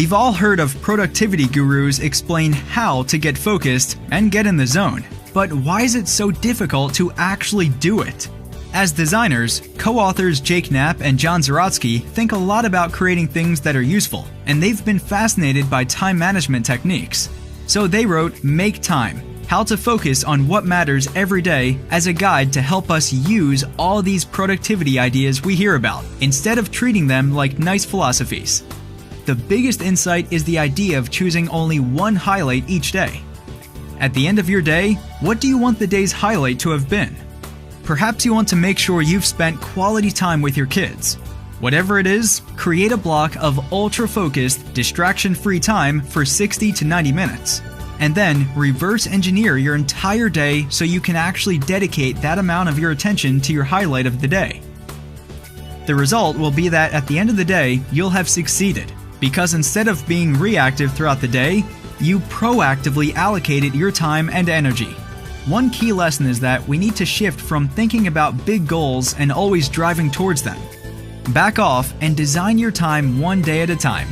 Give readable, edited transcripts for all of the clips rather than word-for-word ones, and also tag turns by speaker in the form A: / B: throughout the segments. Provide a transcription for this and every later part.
A: We've all heard of productivity gurus explain how to get focused and get in the zone. But why is it so difficult to actually do it? As designers, co-authors Jake Knapp and John Zaratsky think a lot about creating things that are useful, and they've been fascinated by time management techniques. So they wrote Make Time: How to Focus on What Matters Every Day as a guide to help us use all these productivity ideas we hear about, instead of treating them like nice philosophies. The biggest insight is the idea of choosing only one highlight each day. At the end of your day, what do you want the day's highlight to have been? Perhaps you want to make sure you've spent quality time with your kids. Whatever it is, create a block of ultra-focused, distraction-free time for 60 to 90 minutes. And then reverse engineer your entire day so you can actually dedicate that amount of your attention to your highlight of the day. The result will be that at the end of the day, you'll have succeeded, because instead of being reactive throughout the day, you proactively allocated your time and energy. One key lesson is that we need to shift from thinking about big goals and always driving towards them. Back off and design your time one day at a time.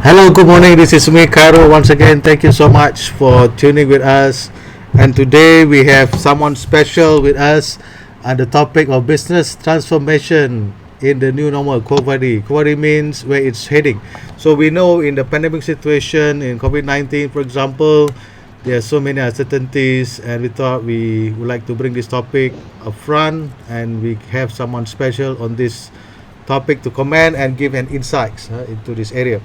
B: Hello, good morning. This is me, Cairo. Once again, thank you so much for tuning with us. And today we have someone special with us on the topic of business transformation in the new normal, COVID. COVID means where it's heading. So we know in the pandemic situation, in COVID-19, for example, there are so many uncertainties, and we thought we would like to bring this topic up front, and we have someone special on this topic to comment and give an insights into this area.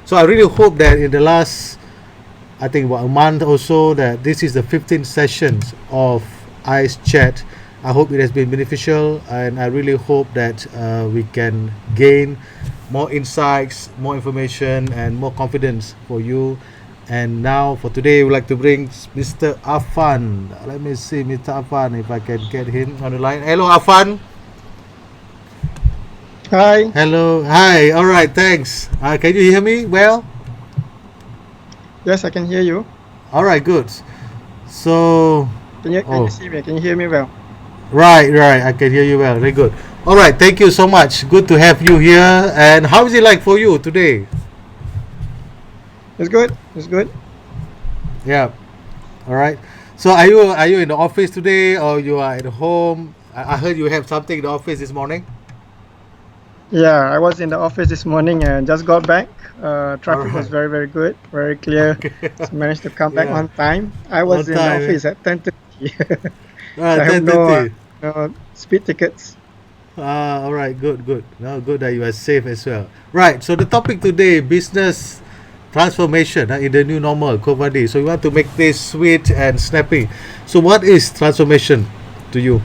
B: So I really hope that in the last, I think about a month or so, that this is the 15th sessions of ICE Chat. I hope it has been beneficial, and I really hope that we can gain more insights, more information, and more confidence for you. And now for today, we'd like to bring Mr. Affan. Let me see Mr. Affan, if I can get him on the line. Hello, Affan.
C: Hi.
B: Hello. Hi. All right. Thanks. Can you hear me well?
C: Yes, I can hear you.
B: All right. Good. So.
C: Can you see me? Can you hear me well?
B: Right. I can hear you well. Very good. All right. Thank you so much. Good to have you here. And how is it like for you today?
C: It's good. It's good.
B: Yeah. All right. So are you in the office today, or you are at home? I heard you have something in the office this morning.
C: Yeah, I was in the office this morning and just got back. Traffic was
B: Alright.
C: very good, very clear.
B: Okay.
C: So managed to come back
B: Yeah.
C: on time. I was
B: On
C: in
B: time,
C: the office at 10:30. So I have
B: 10:30.
C: no speed tickets.
B: All right. Good. No, good that you are safe as well. Right. So the topic today, business transformation in the new normal, COVID. So we want to make this sweet and snappy. So what is transformation to you?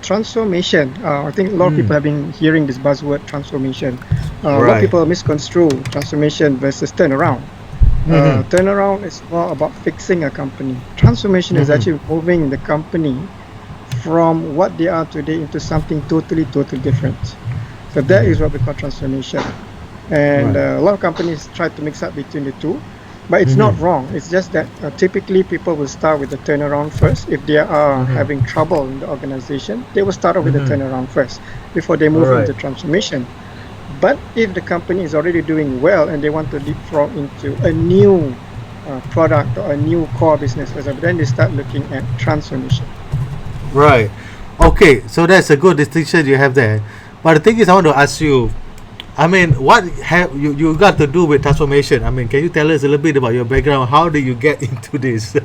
C: Transformation. I think a lot of people have been hearing this buzzword transformation. A lot of
B: Right.
C: people misconstrue transformation versus turnaround. Turnaround is more about fixing a company. Transformation is actually moving the company from what they are today into something totally different. So that is what we call transformation. And
B: Right.
C: a lot of companies try to mix up between the two. But it's not wrong. It's just that typically people will start with the turnaround first. If they are having trouble in the organization, they will start off with the turnaround first before they move into transformation. But if the company is already doing well and they want to leapfrog into a new product or a new core business, for example, then they start looking at transformation.
B: Right. Okay, so that's a good distinction you have there. But the thing is, I want to ask you, I mean, what have you got to do with transformation? I mean, can you tell us a little bit about your background? How did you get into this?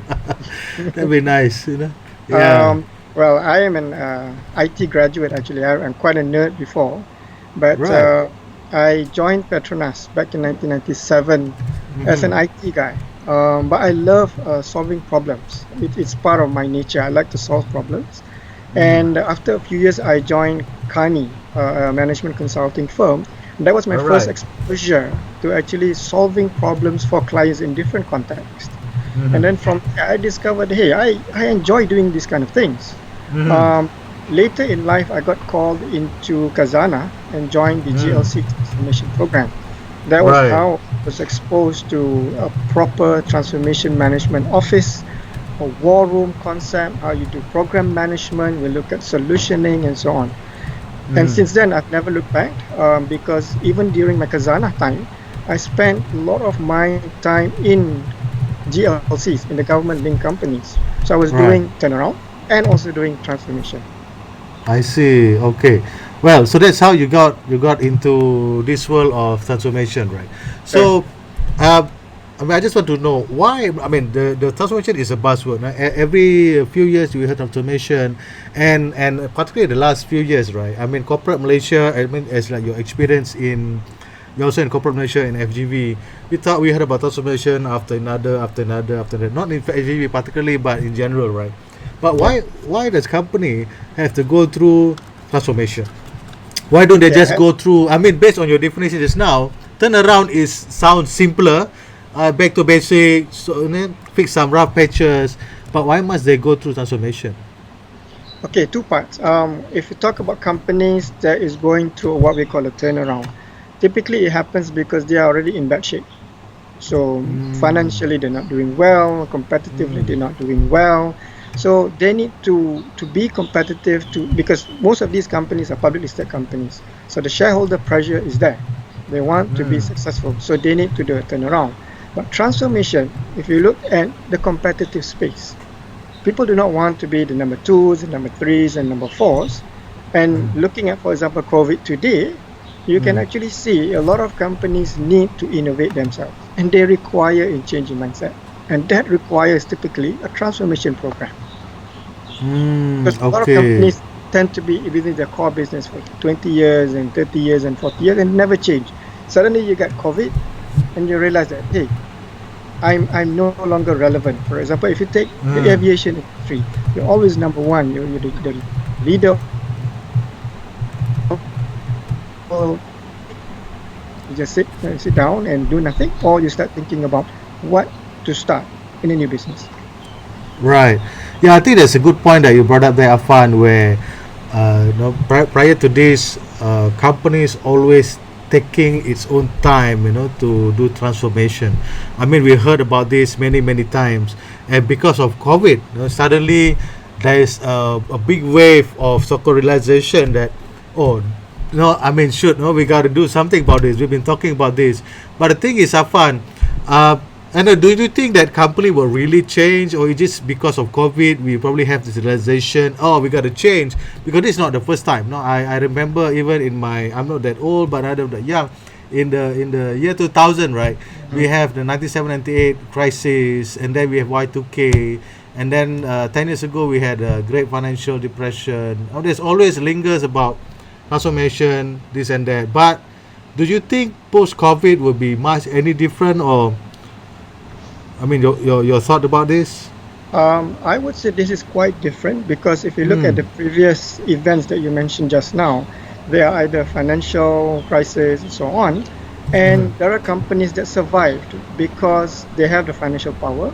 B: That'd be nice, you know. Yeah.
C: Well, I am an IT graduate actually. I'm quite a nerd before, but
B: Right.
C: I joined Petronas back in 1997 as an IT guy. But I love solving problems. It's part of my nature. I like to solve problems. And after a few years, I joined Kani, a management consulting firm. That was my first
B: Alright.
C: exposure to actually solving problems for clients in different contexts. And then from there, I discovered, hey, I enjoy doing these kind of things. Later in life, I got called into Kazana and joined the GLC transformation program. That was
B: Right.
C: how I was exposed to a proper transformation management office, a war room concept, how you do program management, we look at solutioning and so on. And since then, I've never looked back because even during my Kazana time, I spent a lot of my time in GLCs, in the government-linked companies. So I was
B: Right.
C: doing turnaround and also doing transformation.
B: I see. Okay. Well, so that's how you got into this world of transformation, right? So, I mean, I just want to know why. I mean, the transformation is a buzzword. Right? Every few years we heard transformation, and particularly the last few years, right? I mean, corporate Malaysia. I mean, as like your experience in, you also in corporate Malaysia and FGV. We thought we heard about transformation after another, after another, after that. Not in FGV particularly, but in general, right? But why does company have to go through transformation? Why don't they just
C: Yeah.
B: go through? I mean, based on your definition just now, turnaround is sounds simpler, back to basics, so, fix some rough patches. But why must they go through transformation?
C: Okay, two parts. If you talk about companies that is going through what we call a turnaround, typically it happens because they are already in bad shape. So financially they're not doing well, competitively they're not doing well. So they need to be competitive because most of these companies are public listed companies. So the shareholder pressure is there. They want to be successful. So they need to do a turnaround. But transformation, if you look at the competitive space, people do not want to be the number twos and number threes and number fours. And looking at, for example, COVID today, you can actually see a lot of companies need to innovate themselves and they require a change in mindset. And that requires typically a transformation program. Because a lot of
B: Okay.
C: companies tend to be within their core business for 20 years and 30 years and 40 years and never change. Suddenly you get COVID and you realize that, hey, I'm no longer relevant. For example, if you take the aviation industry, you're always number one. You're the leader. Well, you just sit down and do nothing, or you start thinking about what to start in a new business.
B: Right. Yeah, I think that's a good point that you brought up there, Affan, where prior to this, companies always taking its own time, to do transformation. I mean, we heard about this many times, and because of COVID, suddenly there is a big wave of so-called realization that, oh, I mean, we got to do something about this. We've been talking about this, but the thing is, Affan, and do you think that company will really change, or it's just because of COVID we probably have this realization, oh, we got to change, because this is not the first time. No, I remember even in my, I'm not that old, but I'm that young, in the year 2000, right? We have the 97-98 crisis, and then we have Y2K, and then 10 years ago we had a great financial depression. There's always lingers about transformation, this and that. But do you think post-COVID will be much any different, or I mean, your thought about this?
C: I would say this is quite different because if you look at the previous events that you mentioned just now, they are either financial crisis and so on, and there are companies that survived because they have the financial power.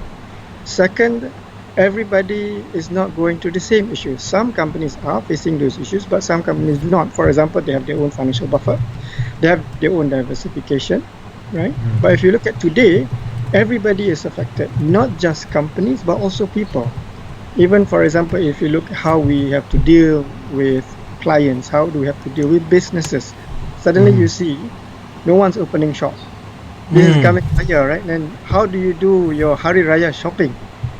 C: Second, everybody is not going through the same issues. Some companies are facing those issues, but some companies do not. For example, they have their own financial buffer, they have their own diversification, right? But if you look at today, everybody is affected, not just companies, but also people. Even, for example, if you look how we have to deal with clients, how do we have to deal with businesses? Suddenly you see no one's opening shop. This is coming Raya, right? Then how do you do your Hari Raya shopping?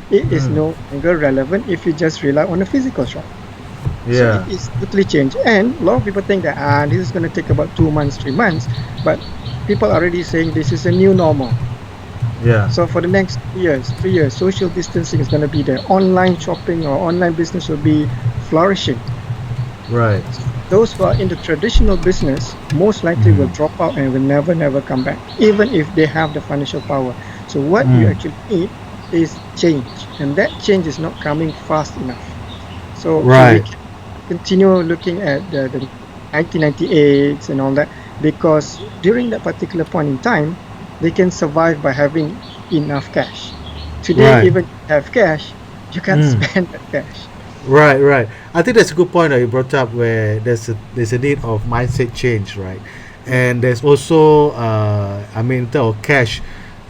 C: It is no longer relevant if you just rely on a physical shop. So it is totally changed. And a lot of people think that this is going to take about 2 months, 3 months, but people are already saying this is a new normal.
B: Yeah.
C: So for the next 3 years, social distancing is going to be there. Online shopping or online business will be flourishing.
B: Right.
C: Those who are in the traditional business most likely will drop out and will never come back, even if they have the financial power. So what you actually need is change, and that change is not coming fast enough. So we can continue looking at the 1998s and all that, because during that particular point in time, they can survive by having enough cash. Today, even if you have cash, you can't spend that cash.
B: Right. I think that's a good point that you brought up, where there's a need of mindset change, right? And there's also, in terms of cash,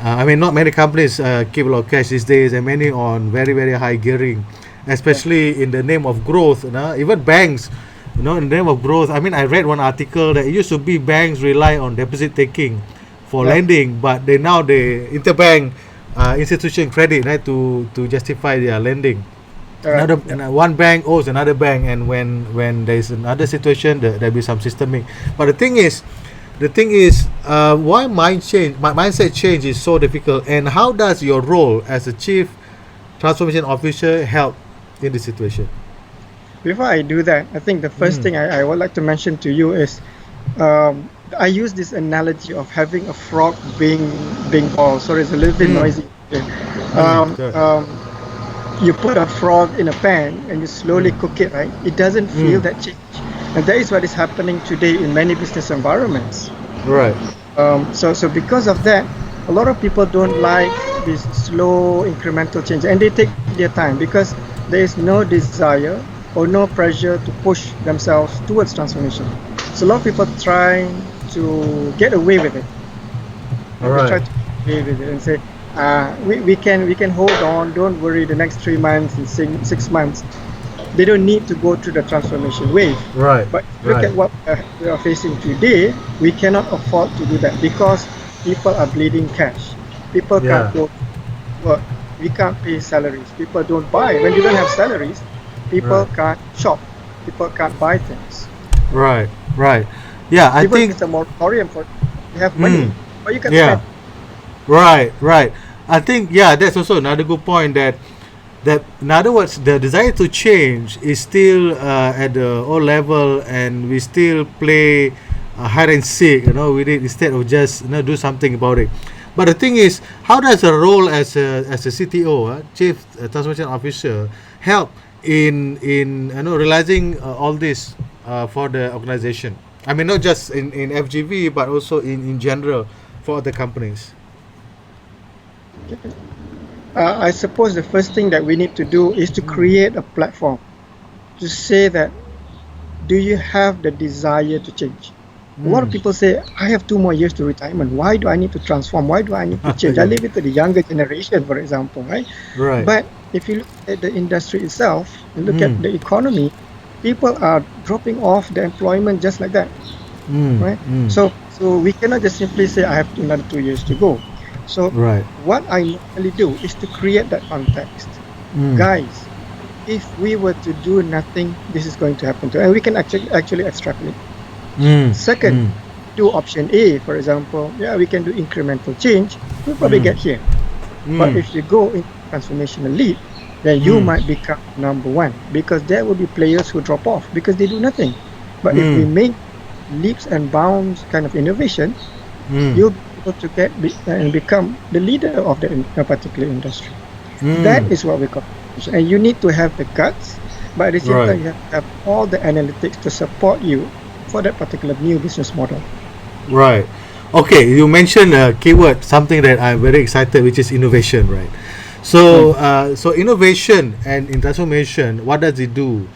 B: not many companies keep a lot of cash these days, and many on very, very high gearing, especially in the name of growth. Even banks, in the name of growth. I read one article that it used to be banks rely on deposit taking for lending, but they interbank institution credit, right, to justify their lending. One bank owes another bank, and when there is another situation, there'll be some systemic. But the thing is, why mindset change is so difficult, and how does your role as a chief transformation officer help in this situation?
C: Before I do that, I think the first thing I would like to mention to you is, I use this analogy of having a frog being boiled. Sorry, it's a little bit noisy. You put a frog in a pan and you slowly cook it, right? It doesn't feel that change, and that is what is happening today in many business environments.
B: Right.
C: So because of that, a lot of people don't like this slow incremental change, and they take their time because there is no desire or no pressure to push themselves towards transformation. So a lot of people try to get away with it. They try to get away with it and say, we can hold on, don't worry, the next 3 months and 6 months. They don't need to go through the transformation wave.
B: Right.
C: But look at what we are facing today. We cannot afford to do that because people are bleeding cash. People can't go to work. We can't pay salaries. People don't buy. When you don't have salaries, people can't shop. People can't buy things.
B: Right. Yeah, I think
C: it's a moratorium for you have money, but you can spend.
B: Right. I think that's also another good point, that in other words, the desire to change is still at the old level, and we still play hide and seek, with it, instead of just do something about it. But the thing is, how does a role as a CTO, Chief Transformation Officer, help in realizing all this for the organization? Not just in FGV, but also in general for other companies.
C: I suppose the first thing that we need to do is to create a platform to say that, do you have the desire to change? A lot of people say, I have 2 more years to retirement. Why do I need to transform? Why do I need to change? I leave it to the younger generation, for example, right? But if you look at the industry itself and look at the economy, people are dropping off the employment just like that, right? So we cannot just simply say, I have another 2 years to go. So what I normally do is to create that context. Guys, if we were to do nothing, this is going to happen to, and we can actually extrapolate. Second, do option A, for example. We can do incremental change. We'll probably get here. But if you go in transformational leap, then you might become number 1, because there will be players who drop off because they do nothing. But if we make leaps and bounds kind of innovation, you'll be able to get and become the leader of the particular industry. That is what we call it. And you need to have the guts, but at the same time you have to have all the analytics to support you for that particular new business model.
B: Right. Okay, you mentioned a keyword, something that I'm very excited, which is innovation, right? So so innovation and in transformation, what does it do?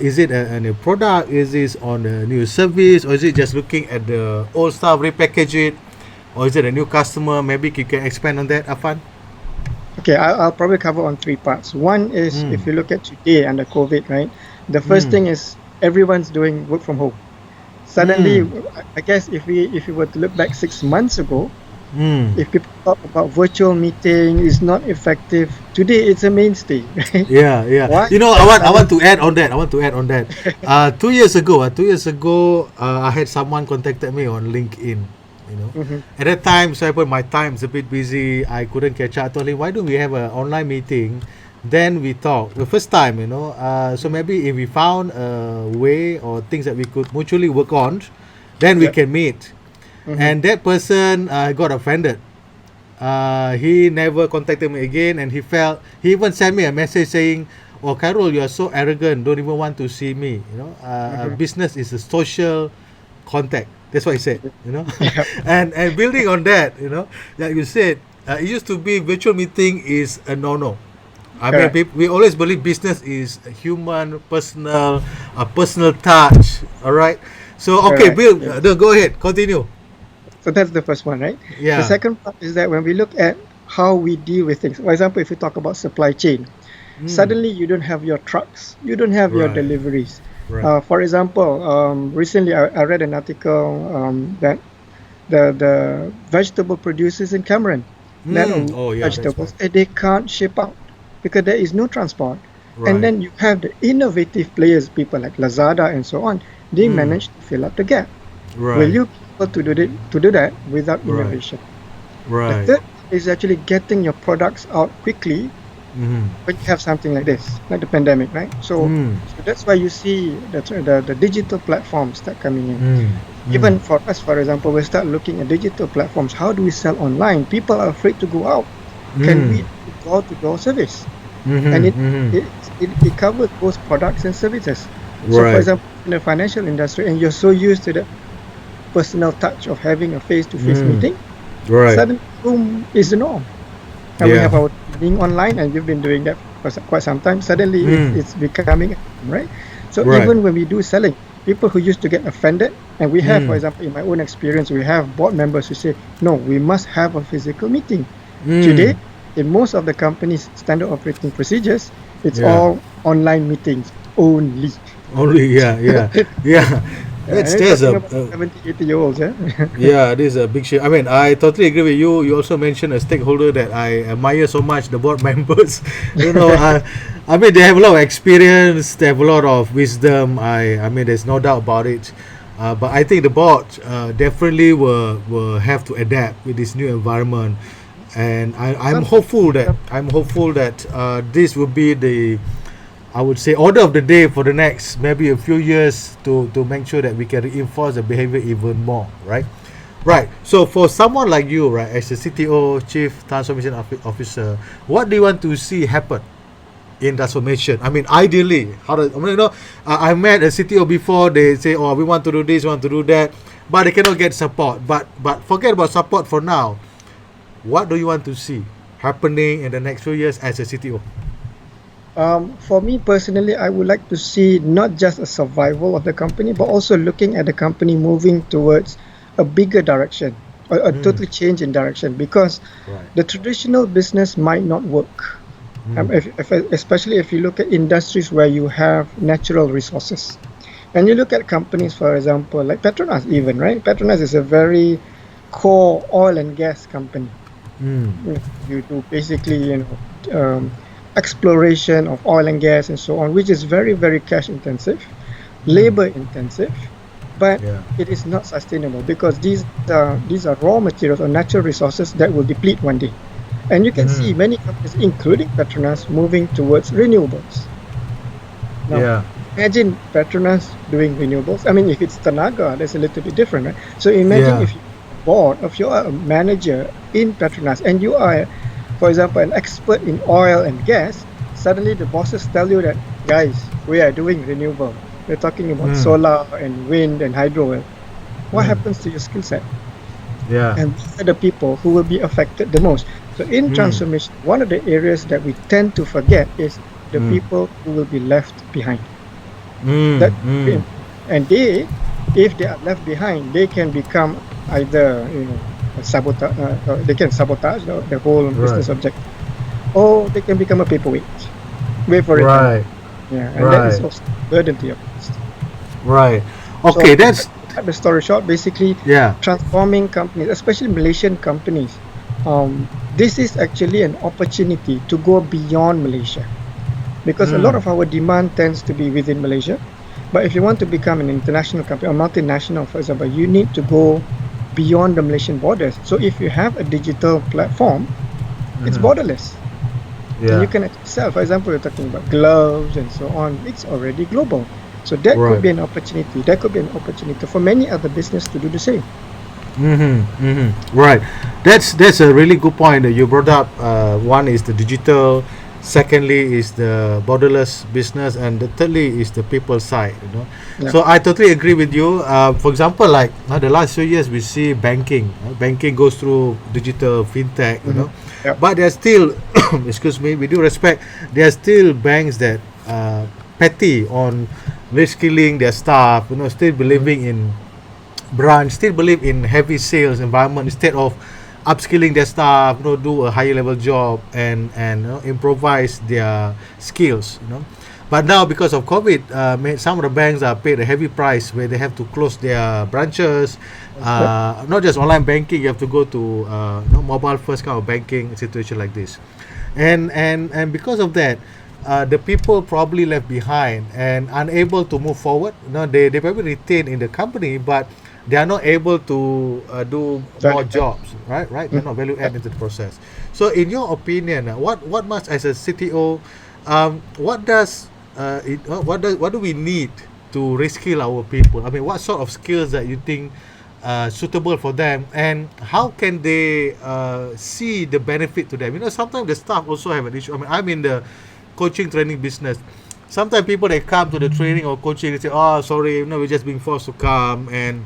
B: Is it a new product? Is this on a new service, or is it just looking at the old stuff, repackage it? or is it a new customer? Maybe you can expand on that, Affan.
C: Okay, I'll probably cover on three parts. One is if you look at today under COVID, right? The first thing is everyone's doing work from home. Suddenly, I guess if we were to look back 6 months ago, if people talk about virtual meeting is not effective, today it's a mainstay, right?
B: Yeah.
C: Why?
B: You know, I want to add on that. 2 years ago, I had someone contacted me on LinkedIn. You know, at that time, so my time's a bit busy. I couldn't catch up. I told him, why don't we have an online meeting? Then we talked the first time. You know, so maybe if we found a way or things that we could mutually work on, then we can meet. And that person got offended. He never contacted me again, and he even sent me a message saying, "Oh, Carol, you are so arrogant. Don't even want to see me. You know, business is a social contact." That's what he said. You know, and building on that, you know, like you said, it used to be virtual meeting is a no. I mean, we always believe business is a human, personal, a personal touch. All right. So okay, Bill, go ahead, continue.
C: So that's the first one, right?
B: Yeah.
C: The second part is that when we look at how we deal with things, for example, if you talk about supply chain, suddenly you don't have your trucks, you don't have your deliveries.
B: Right.
C: For example, recently I read an article that the vegetable producers in Cameroon, vegetables, they can't ship out because there is no transport. And then you have the innovative players, people like Lazada and so on, they manage to fill up the gap. Will you be able to do that without innovation? The third is actually getting your products out quickly when you have something like this, like the pandemic, right? So that's why you see the digital platforms start coming in. Even for us, for example, we start looking at digital platforms. How do we sell online? People are afraid to go out. Can we do door-to-door service? And it covers both products and services. So for example, in the financial industry, and you're so used to the personal touch of having a face-to-face meeting, suddenly Zoom is the norm. And we have our meeting online, and you've been doing that for quite some time. Suddenly it's becoming, right? So even when we do selling, people who used to get offended, and we have, for example, in my own experience, we have board members who say, no, we must have a physical meeting. Today, in most of the company's standard operating procedures, it's all online meetings only.
B: There's
C: 70-80-year-olds,
B: yeah, this is a big shit. I mean, I totally agree with you. You also mentioned a stakeholder that I admire so much, the board members. You know, I mean, they have a lot of experience, they have a lot of wisdom. I mean, there's no doubt about it. But I think the board definitely will have to adapt with this new environment. And I'm hopeful that this will be the, I would say, order of the day for the next maybe a few years to make sure that we can reinforce the behavior even more, right? So for someone like you, right, as a CTO, Chief Transformation Officer, what do you want to see happen in transformation? I mean, ideally, I met a CTO before. They say, oh, we want to do this, we want to do that, but they cannot get support. But forget about support for now. What do you want to see happening in the next few years as a CTO?
C: For me personally, I would like to see not just a survival of the company, but also looking at the company moving towards a bigger direction, a total change in direction, because the traditional business might not work. Especially if you look at industries where you have natural resources. And you look at companies, for example, like Petronas even, right? Petronas is a very core oil and gas company. You do basically, exploration of oil and gas and so on, which is very, very cash intensive, labor intensive, but it is not sustainable because these are raw materials or natural resources that will deplete one day. And you can see many companies, including Petronas, moving towards renewables. Now, imagine Petronas doing renewables. I mean, if it's Tenaga, that's a little bit different, right? So imagine if you're board, if you are a manager in Petronas and you are, for example, an expert in oil and gas, suddenly the bosses tell you that, guys, we are doing renewable. We're talking about solar and wind and hydro. What happens to your skill set? And these are the people who will be affected the most. So in transformation, one of the areas that we tend to forget is the people who will be left behind. And they, if they are left behind, they can become either sabotage the whole
B: Right.
C: business object, or they can become a paperweight. Wait for it.
B: Right.
C: Yeah, and that is
B: Right.
C: also a burden to your cost.
B: Right.
C: So
B: Okay, that's
C: cut the story short, basically
B: yeah.
C: transforming companies, especially Malaysian companies, this is actually an opportunity to go beyond Malaysia, because a lot
B: Mm.
C: of our demand tends to be within Malaysia. But if you want to become an international company or multinational, for example, you need to go beyond the Malaysian borders. So if you have a digital platform, it's
B: Mhm.
C: borderless. And you
B: Yeah.
C: can actually sell. For example, you're talking about gloves and so on. It's already global. So that could
B: Right.
C: be an opportunity. That could be an opportunity for many other business to do the same.
B: Right. That's a really good point that you brought up. One is the digital, secondly is the borderless business, and the thirdly is the people side.
C: Yeah.
B: So I totally agree with you. For example, like the last few years we see banking. Banking goes through digital fintech.
C: Yep.
B: But there's still, excuse me, with due respect, there are still banks that petty on reskilling their staff. Still believing in branch, still believe in heavy sales environment instead of upskilling their staff, do a higher level job and improvise their skills. But now because of COVID, some of the banks are paid a heavy price where they have to close their branches. Not just online banking, you have to go to mobile first kind of banking situation like this, and because of that, the people probably left behind and unable to move forward. They probably retain in the company, but they are not able to do more
C: Value add.
B: jobs, right? They're not value add into the process. So in your opinion, what must, as a CTO, what does what do we need to reskill our people? I mean, what sort of skills that you think suitable for them, and how can they see the benefit to them? Sometimes the staff also have an issue. I mean, I'm in the coaching training business. Sometimes people, they come to the training or coaching, they say, oh sorry, we're just being forced to come, and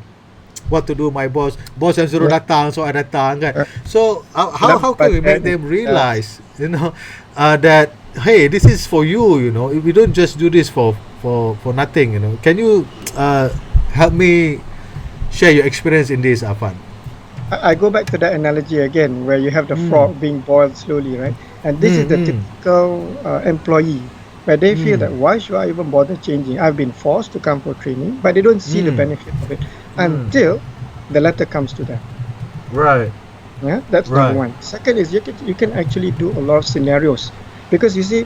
B: what to do, my boss yang suruh
C: Yeah.
B: datang, so I datang kan.
C: Yeah.
B: So how can we make them
C: Yeah.
B: realize that, hey, this is for you. If we don't just do this for nothing. Can you help me share your experience in this, Affan?
C: I go back to that analogy again, where you have the frog being boiled slowly, right? And this is the typical employee, where they feel that why should I even bother changing? I've been forced to come for training, but they don't see the benefit of it until the letter comes to them.
B: Right.
C: Yeah, that's
B: Right.
C: number one. Second is you can actually do a lot of scenarios, because you see,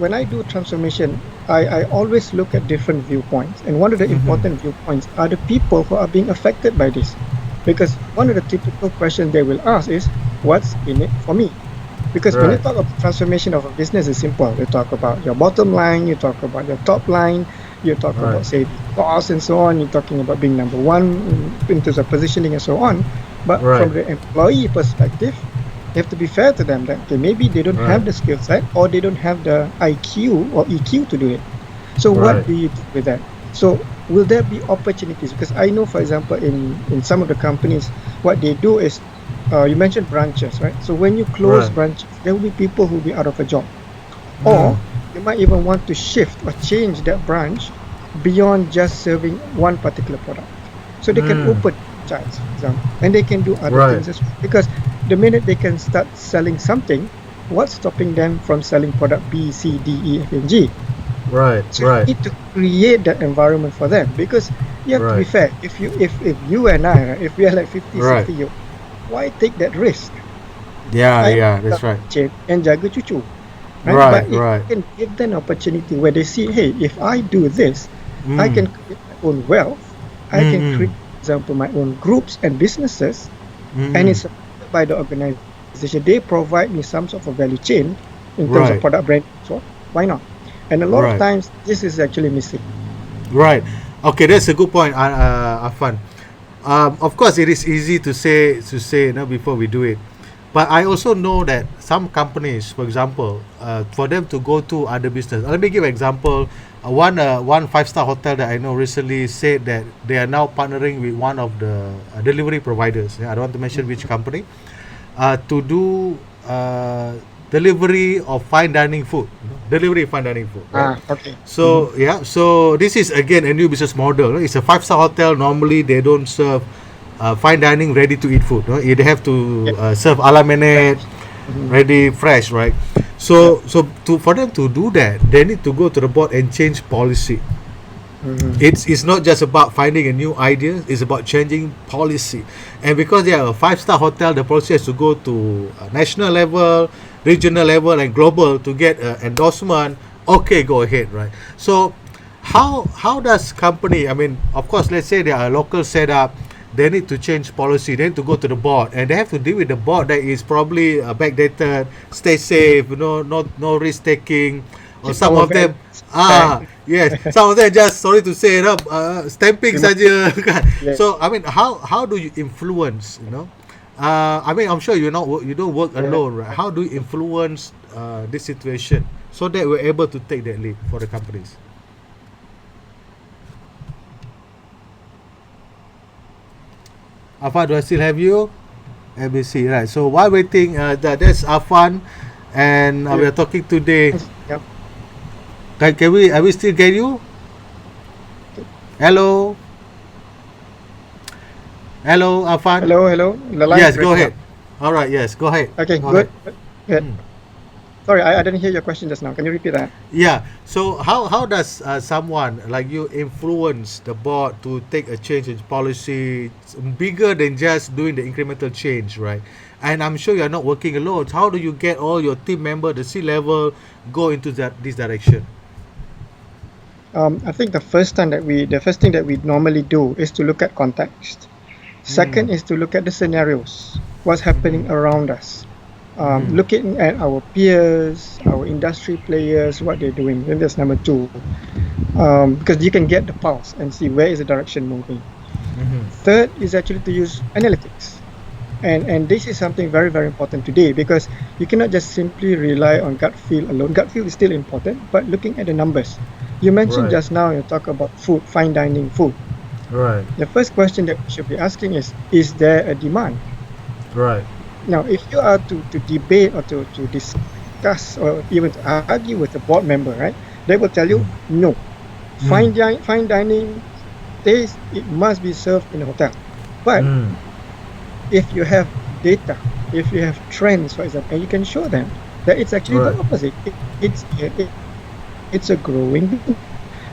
C: when I do transformation, I always look at different viewpoints, and one of the important viewpoints are the people who are being affected by this, because one of the typical questions they will ask is, what's in it for me? Because when you
B: Right.
C: talk about transformation of a business, it's simple. You talk about your bottom line, you talk about your top line, you talk
B: Right.
C: about saving costs and so on, you're talking about being number one in terms of positioning and so on. But
B: Right.
C: from the employee perspective, you have to be fair to them that maybe they don't have
B: Right.
C: the skill set, or they don't have the IQ or EQ to do it. So
B: Right.
C: what do you do with that? So will there be opportunities? Because I know, for example, in some of the companies, what they do is, you mentioned branches, right? So when you close
B: Right.
C: branches, there will be people who will be out of a job, or you might even want to shift or change that branch beyond just serving one particular product. So they can open franchise, for example, and they can do other
B: Right.
C: things as well. Because the minute they can start selling something, what's stopping them from selling product B, C, D, E, F, and G?
B: Right.
C: So you need to create that environment for them, because you have to be
B: Right.
C: fair. If you and I, right, if we are like 50,
B: Right.
C: 60 years, why take that risk?
B: Yeah,
C: I
B: that's right.
C: change and jaga cucu.
B: Right,
C: But if
B: right.
C: you can give them an opportunity where they see, hey, if I do this, I can create my own wealth. I can create, for example, my own groups and businesses, and it's supported by the organization. They provide me some sort of value chain in terms
B: Right.
C: of product brand. So why not? And a lot
B: Right.
C: of times, this is actually missing.
B: Right. Okay, that's a good point, Affan. Of course, it is easy to say before we do it, but I also know that some companies, for example, for them to go to other business. Let me give an example. One 5-star hotel that I know recently said that they are now partnering with one of the delivery providers. I don't want to mention which company, to do delivery of fine dining food. Right?
C: Okay.
B: So so this is again a new business model. It's a 5-star hotel. Normally they don't serve fine dining ready to eat food. No? You have to serve a la minute, ready fresh, right? So for them to do that, they need to go to the board and change policy. It's not just about finding a new idea, it's about changing policy. And because they are a 5-star hotel, the policy has to go to national level, regional level, and global to get endorsement. Okay, go ahead, right? So how does company, I mean, of course, let's say they are a local setup, they need to change policy, they need to go to the board, and they have to deal with the board that is probably backdated, stay safe, no risk taking, or some of them yes, some of them just, sorry to say, stamping saja. So I mean, how do you influence, I mean, I'm sure you don't work alone, right? How do you influence this situation so that we're able to take that lead for the companies? Affan, do I still have you? ABC, right? So while waiting, that's Affan, and we are talking today.
C: Yep.
B: Are we still get you? Hello, Affan.
C: Hello. The line
B: Yes,
C: is
B: go
C: breaking
B: ahead.
C: up.
B: All right, yes, go ahead.
C: Okay,
B: Go
C: good.
B: ahead.
C: Sorry, I didn't hear your question just now. Can you repeat that?
B: Yeah. So how does someone like you influence the board to take a change in policy bigger than just doing the incremental change, right? And I'm sure you're not working alone. So how do you get all your team member, the C level, go into this direction?
C: I think the first thing that we normally do is to look at context. Second is to look at the scenarios, what's happening around us. Looking at our peers, our industry players, what they're doing. Then that's number 2, because you can get the pulse and see where is the direction moving. Third is actually to use analytics, and this is something very, very important today, because you cannot just simply rely on gut feel alone. Gut feel is still important, but looking at the numbers. You mentioned just now, you talk about food, fine dining food.
B: Right.
C: The first question that we should be asking is there a demand?
B: Right.
C: Now, if you are to debate or to discuss or even to argue with a board member, right, they will tell you no. Fine dining taste, it must be served in a hotel. But if you have data, if you have trends, for example, and you can show them that it's actually the opposite. It's a growing business.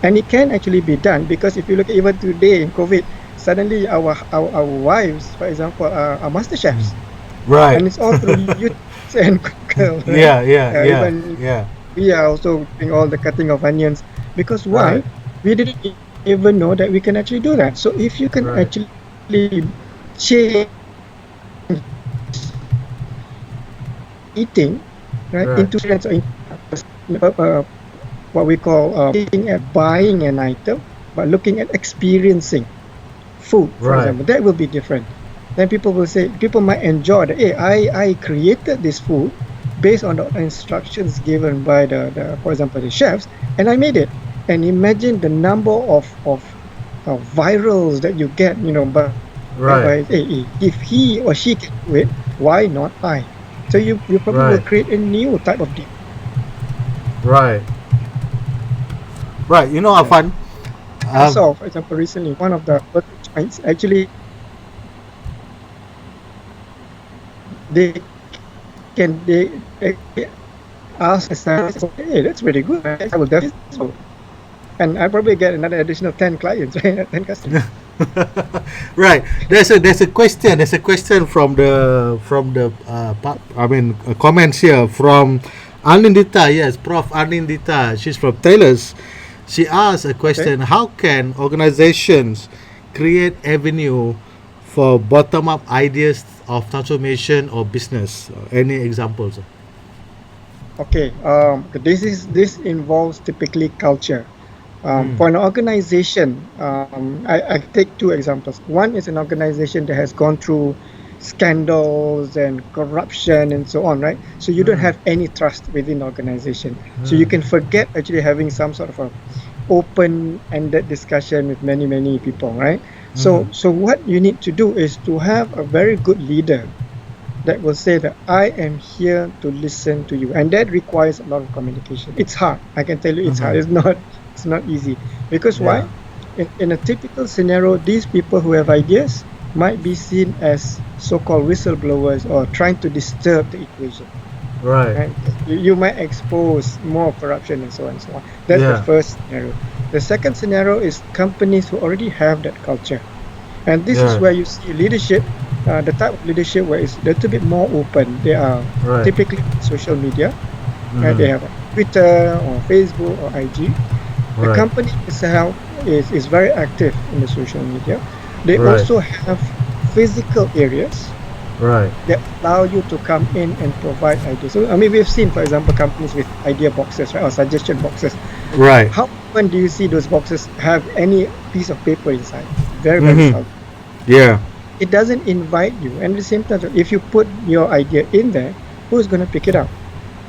C: And it can actually be done, because if you look at even today in COVID, suddenly our wives, for example, are master chefs.
B: Right.
C: And it's all through YouTube and Google. Right?
B: Yeah.
C: We are also doing all the cutting of onions, because why?
B: Right.
C: We didn't even know that we can actually do that. So if you can actually change eating into trends, or what we call looking at buying an item, but looking at experiencing food, for example, that will be different. Then people might enjoy that. Hey, I created this food based on the instructions given by the for example, the chefs, and I made it. And imagine the number of virals that you get, by hey, if he or she can do it, why not I? So you probably will create a new type of deal.
B: Right. Affan.
C: So, for example, recently one of the joints actually they ask us, hey, that's pretty good. I will definitely so. And I probably get another additional 10 clients, 10 customers.
B: Right. There's a question from the comments here from Anindita. Yes, Prof. Anindita. She's from Taylor's. She asked a question: how can organizations create avenue for bottom-up ideas of transformation or business? Any examples?
C: Okay. This involves typically culture. For an organization, I take 2 examples. One is an organization that has gone through scandals and corruption and so on, right? So you don't have any trust within the organization. So you can forget actually having some sort of a open-ended discussion with many people, right? So what you need to do is to have a very good leader that will say that I am here to listen to you, and that requires a lot of communication. It's hard. I can tell you, it's hard. It's not easy, because why? In a typical scenario, these people who have ideas, might be seen as so-called whistleblowers or trying to disturb the equation.
B: Right.
C: Right? You might expose more corruption and so on and so on. That's the first scenario. The second scenario is companies who already have that culture. And this is where you see leadership, the type of leadership where it's a little bit more open. They are typically social media. Right? They have Twitter or Facebook or IG. The company itself is very active in the social media. They also have physical areas that allow you to come in and provide ideas. So, I mean, we've seen, for example, companies with idea boxes, right, or suggestion boxes.
B: Right.
C: How often do you see those boxes have any piece of paper inside? Very, very seldom.
B: Yeah.
C: It doesn't invite you. And at the same time, if you put your idea in there, who's going to pick it up?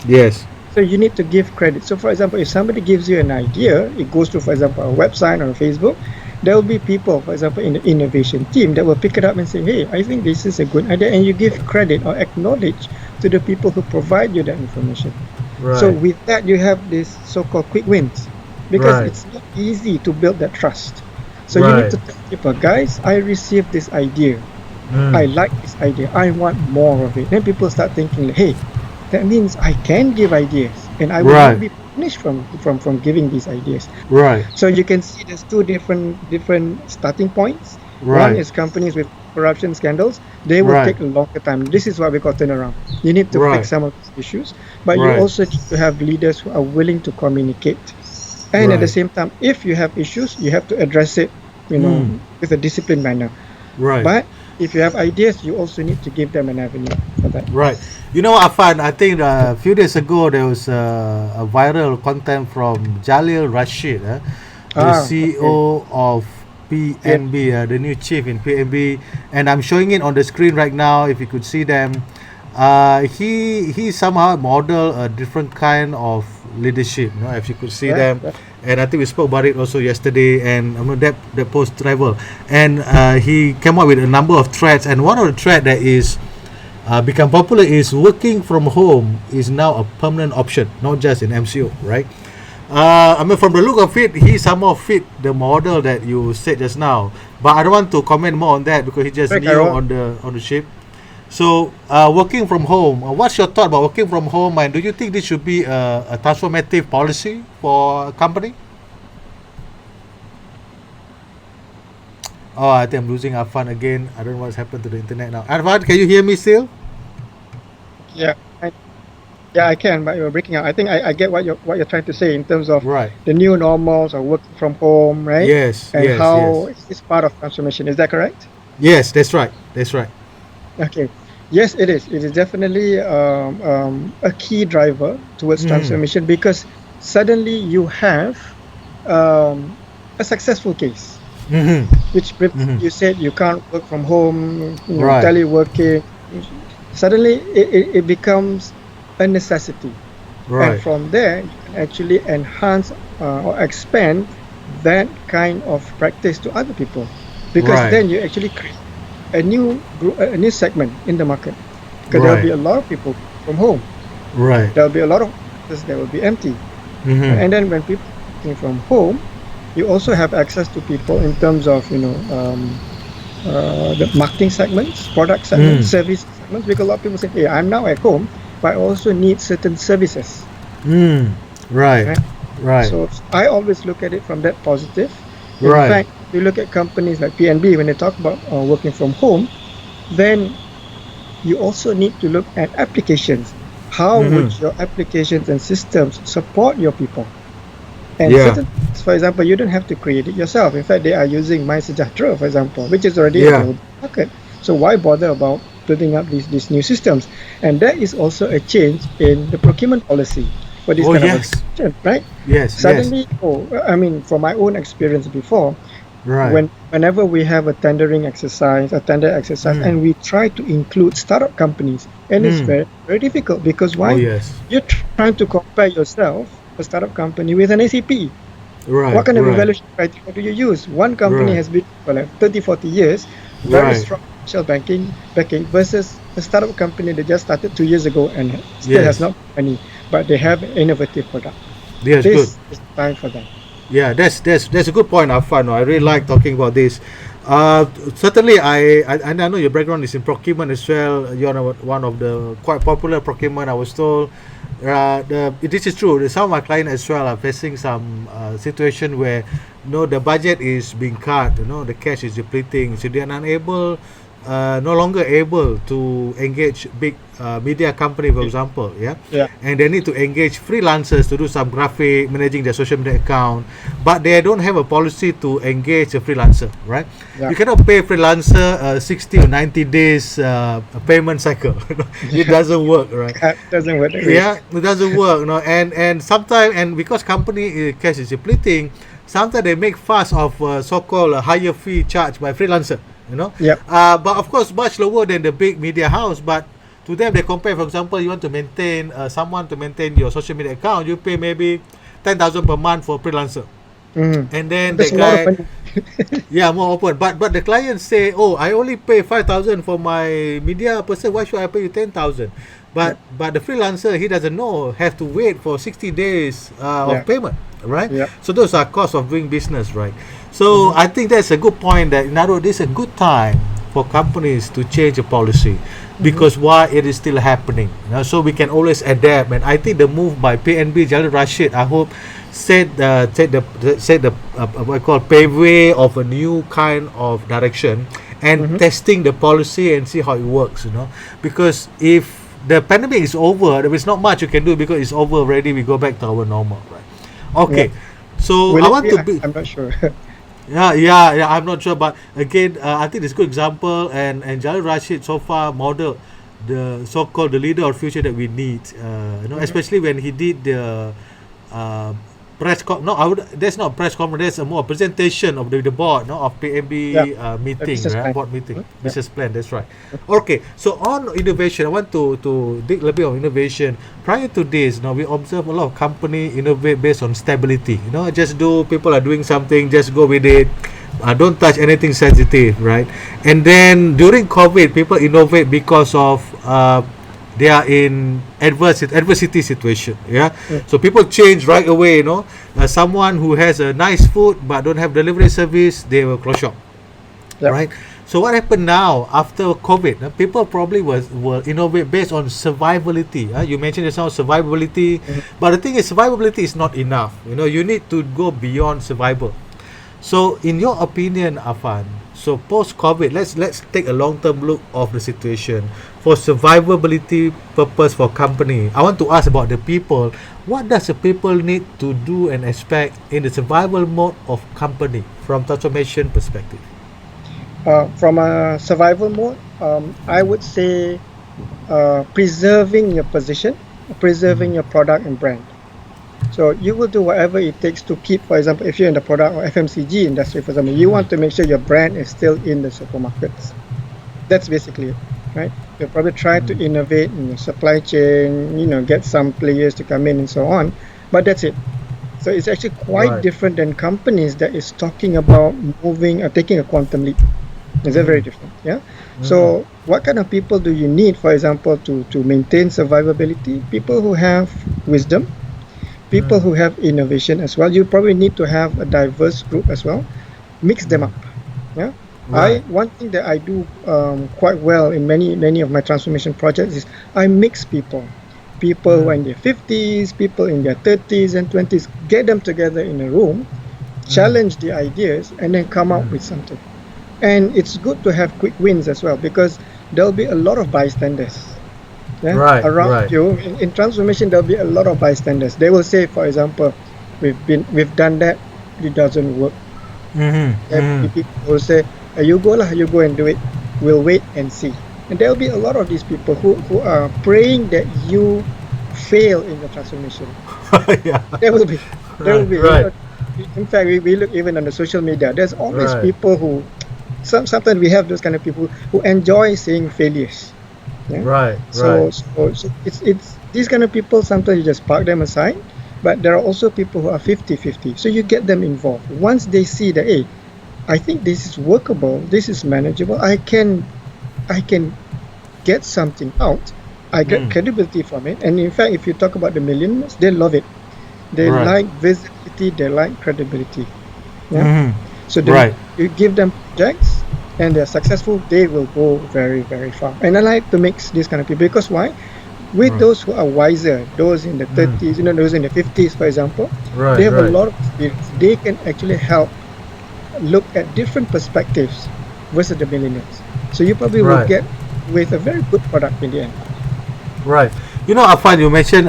B: Yes.
C: So you need to give credit. So, for example, if somebody gives you an idea, it goes to, for example, a website or a Facebook, there will be people, for example, in the innovation team that will pick it up and say, hey, I think this is a good idea. And you give credit or acknowledge to the people who provide you that information.
B: Right.
C: So with that, you have this so-called quick wins, because it's not easy to build that trust. So you need to tell people, guys, I received this idea. I like this idea. I want more of it. Then people start thinking, hey, that means I can give ideas and I will not be punished from giving these ideas.
B: Right.
C: So you can see there's two different starting points.
B: Right.
C: One is companies with corruption scandals. They will take a longer time. This is what we call turnaround. You need to fix some of these issues, but you also need to have leaders who are willing to communicate. And at the same time, if you have issues, you have to address it, with a disciplined manner.
B: Right.
C: But if you have ideas, you also need to give them an avenue for that.
B: Right. You know, Affan, I think a few days ago there was a viral content from Jalil Rashid, the CEO of PNB, the new chief in PNB, and I'm showing it on the screen right now. If you could see them, he somehow modeled a different kind of leadership. If you could see them, and I think we spoke about it also yesterday. And that post travel, and he came up with a number of threads, and one of the thread that is become popular is working from home is now a permanent option, not just in MCO, right? I mean, from the look of it, he somehow fit the model that you said just now. But I don't want to comment more on that because he just new on the ship. So, working from home, what's your thought about working from home, and do you think this should be a transformative policy for a company? Oh, I think I'm losing Affan again. I don't know what's happened to the internet now. Affan, can you hear me still?
C: Yeah, I can, but you're breaking out. I think I get what you're trying to say in terms of the new normals or working from home, right?
B: Yes,
C: and how it's part of transformation. Is that correct?
B: Yes, that's right. That's right.
C: Okay. Yes, it is. It is definitely a key driver towards transformation, because suddenly you have a successful case, which you said you can't work from home, teleworking. Suddenly it becomes a necessity, and from there you can actually enhance or expand that kind of practice to other people, because then you actually create a new segment in the market, because there will be a lot of people from home. There will be a lot of offices that will be empty, and then when people are working from home, you also have access to people in terms of the marketing segments, product segments, service segments, because a lot of people say, hey, I'm now at home, but I also need certain services.
B: Right.
C: So I always look at it from that positive. In fact, if you look at companies like PNB, when they talk about working from home, then you also need to look at applications. How would your applications and systems support your people? And certain things, for example, you don't have to create it yourself. In fact, they are using MySejahtera, for example, which is already available in the market. So why bother about building up these new systems? And that is also a change in the procurement policy for this kind of organization, right? Suddenly, I mean, from my own experience before, whenever we have a tender exercise, and we try to include startup companies, and it's very, very difficult, because why? You're trying to compare yourself, a startup company, with an SAP. What kind of evaluation criteria do you use? One company has been for like 30-40 years, very strong financial backing, versus a startup company that just started 2 years ago and still has not money, but they have an innovative product. This is time for them.
B: Yeah, that's a good point, Affan. I really like talking about this. Certainly, I know your background is in procurement as well. You're one of the quite popular procurement. I was told. This is true. Some of my clients as well are facing some situation where the budget is being cut. The cash is depleting, so they are unable, no longer able to engage big media company, for example.
C: Yeah.
B: And they need to engage freelancers to do some graphic, managing their social media account, but they don't have a policy to engage a freelancer, right?
C: Yeah.
B: You cannot pay freelancer 60 or 90 days payment cycle. It doesn't work, right?
C: It doesn't work.
B: Yeah, it doesn't work. And sometimes, and because company cash is depleting, sometimes they make fuss of so-called higher fee charged by freelancer.
C: Yep.
B: But of course much lower than the big media house. But to them, they compare. For example, you want to maintain someone to maintain your social media account, you pay maybe 10,000 per month for freelancer. And then
C: That's
B: the
C: a lot
B: guy,
C: of money.
B: yeah, more open. But the client say, oh, I only pay 5,000 for my media person. Why should I pay you 10,000? But the freelancer, he doesn't know, have to wait for 60 days of payment, right?
C: Yeah.
B: So those are costs of doing business, right? So I think that's a good point, that this is a good time for companies to change a policy, because why it is still happening. So we can always adapt. And I think the move by PNB Jalil Rashid, I hope, set the what I call pave way of a new kind of direction, and testing the policy and see how it works. Because if the pandemic is over, there is not much you can do, because it's over already. We go back to our normal, right? Okay. So
C: Will
B: I
C: it
B: want
C: be?
B: to be.
C: I'm not sure.
B: Yeah, I'm not sure, but again, I think it's a good example, and Jalil Rashid so far modeled the so-called the leader of future that we need. Especially when he did the press that's not press conference. That's a more presentation of the board, of PMB meeting, right? Board meeting, business plan. That's right. Okay, so on innovation, I want to dig a little bit on innovation. Prior to this, we observe a lot of company innovate based on stability. Just people are doing something, just go with it. Don't touch anything sensitive, right? And then during COVID, people innovate because of they are in adversity situation. So people change right away. Someone who has a nice food but don't have delivery service, they will close shop. Right? So what happened now after COVID? People probably will innovate based on survivability. You mentioned just now survivability, but the thing is, survivability is not enough. You need to go beyond survival. So in your opinion, Affan, so post-COVID, let's take a long-term look of the situation. For survivability purpose for company, I want to ask about the people. What does the people need to do and expect in the survival mode of company from transformation perspective?
C: From a survival mode, I would say preserving your position, preserving your product and brand. So you will do whatever it takes to keep, for example, if you're in the product or FMCG industry, for example, you want to make sure your brand is still in the supermarkets. That's basically it, right? You'll probably try to innovate in your supply chain, get some players to come in and so on, but that's it. So it's actually quite different than companies that is talking about moving or taking a quantum leap. It's very different, So what kind of people do you need, for example, to maintain survivability? People who have wisdom, people who have innovation as well. You probably need to have a diverse group as well. Mix them up. One thing that I do quite well in many of my transformation projects is I mix people who are in their 50s, people in their 30s and 20s. Get them together in a room, challenge the ideas, and then come up with something. And it's good to have quick wins as well, because there'll be a lot of bystanders. Around you. In transformation, there'll be a lot of bystanders. They will say, for example, we've done that, it doesn't work. People will say, you go and do it. We'll wait and see. And there'll be a lot of these people who are praying that you fail in the transformation. There will be. Right. In fact, we look even on the social media. There's always people who. Sometimes we have those kind of people who enjoy seeing failures. So it's these kind of people. Sometimes you just park them aside, but there are also people who are 50-50. So you get them involved. Once they see that, hey, I think this is workable, this is manageable, I can get something out. I get credibility from it. And in fact, if you talk about the millennials, they love it. They like visibility, they like credibility. So you give them projects, and they're successful, they will go very, very far. And I like to mix this kind of people because why? With
B: Right.
C: those who are wiser, those in the 30s, those in the 50s, for example,
B: Right,
C: they have a
B: right.
C: lot of experience. They can actually help look at different perspectives versus the millennials. So you probably will
B: Right.
C: get with a very good product in the end.
B: Right. You know, Affan, you mentioned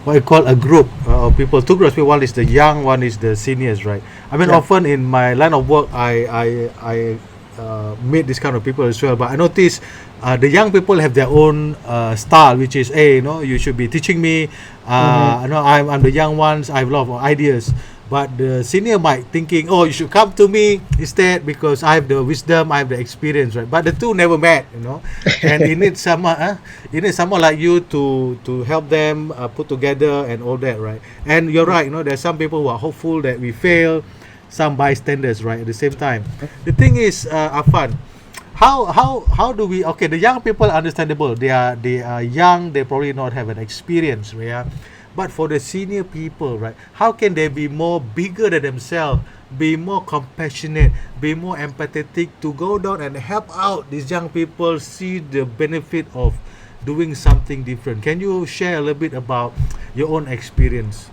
B: what you call a group of people. Two groups. One is the young, one is the seniors, right? I mean,
C: Yeah.
B: often in my line of work, I meet this kind of people as well. But I notice the young people have their own style, which is, hey, you should be teaching me. I know I'm the young ones. I have a lot of ideas. But the senior might thinking, oh, you should come to me instead because I have the wisdom, I have the experience, right? But the two never met. And it needs someone like you to help them put together and all that, right? And you're right, there's some people who are hopeful that we fail, some bystanders, right? At the same time, the thing is, Affan, how do we? Okay, the young people are understandable. They are young. They probably not have an experience, yeah. But for the senior people, right? How can they be more bigger than themselves? Be more compassionate, be more empathetic to go down and help out these young people see the benefit of doing something different. Can you share a little bit about your own experience?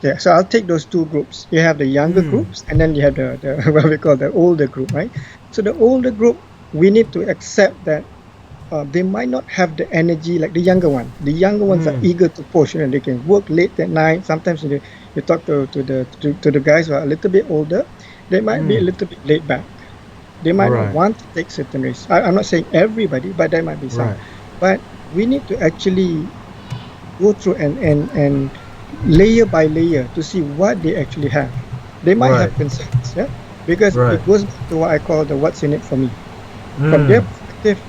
C: Yeah, so I'll take those two groups. You have the younger groups, and then you have the what we call the older group, right? So the older group, we need to accept that they might not have the energy like the younger one. The younger ones are eager to push, they can work late at night. Sometimes you talk to the guys who are a little bit older, they might be a little bit laid back. They might not
B: Right.
C: want to take certain risks. I'm not saying everybody, but there might be some.
B: Right.
C: But we need to actually go through and layer by layer to see what they actually have. They might have
B: Right.
C: concerns, yeah, because
B: Right.
C: it goes back to what I call the what's in it for me. From their perspective,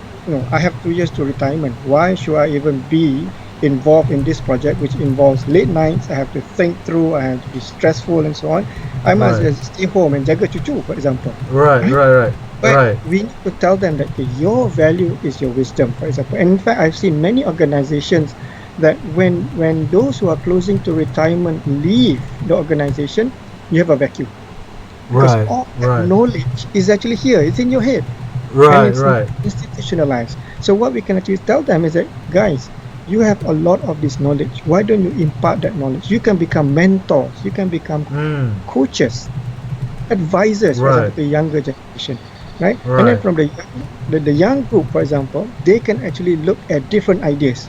C: I have 2 years to retirement. Why should I even be involved in this project, which involves late nights? I have to think through, I have to be stressful and so on. I might
B: Right.
C: just stay home and jaga cucu, for example.
B: Right. Right.
C: But
B: Right.
C: we need to tell them that your value is your wisdom, for example. And in fact, I've seen many organizations that when those who are closing to retirement leave the organization, you have a vacuum. Because
B: Right.
C: all that
B: Right.
C: knowledge is actually here, it's in your head. And
B: Right.
C: it's
B: Right.
C: institutionalized. So what we can actually tell them is that, guys, you have a lot of this knowledge. Why don't you impart that knowledge? You can become mentors. You can become coaches, advisors for
B: Right.
C: example, the younger generation, right? And
B: Right.
C: then from the young group, for example, they can actually look at different ideas.